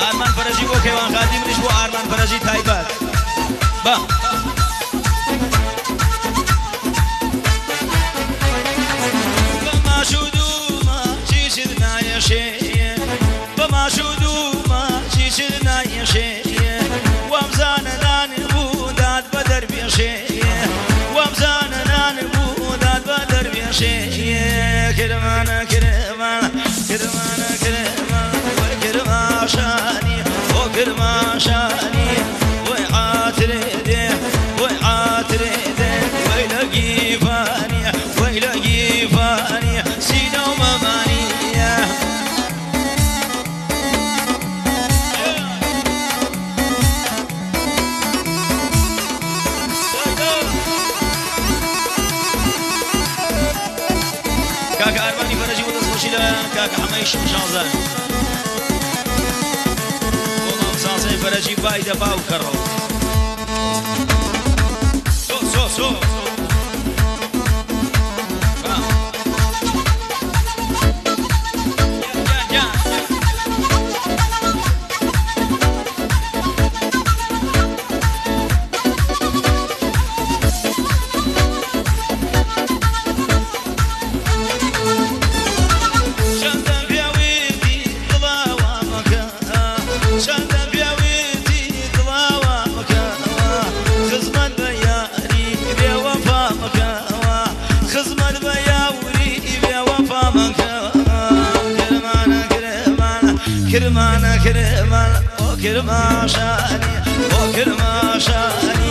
آرمان فرجی بۆ کەیوان خادی منیش بۆ ئارمان فرجی تایبەت بە بەماشودومە چیچت نایەشێ بەماشودومە چیچت نایەشێ وەمزانە نانی بوو داد بە دەربێشێ وەمزانە نانی بوو داد بە دەربێشێ کرمانە کرمانە کرمانە کرمانە وەی کرماشانی ئۆ کرماشانی وەی عاترێ دێ وەی عاترێ دێ وەی لە گیفانیە وەی لە گیفانیە سینە و مەمانیە کاکە ئارمانی فەرەجی بۆ دەستخۆشی لە کاکە حەمەی شمشازان بۆ مامساسەی فەرەجی بای دەبا و کەڕەوە سۆ كرمانة كرمانة أو كرماشاني أو كرماشاني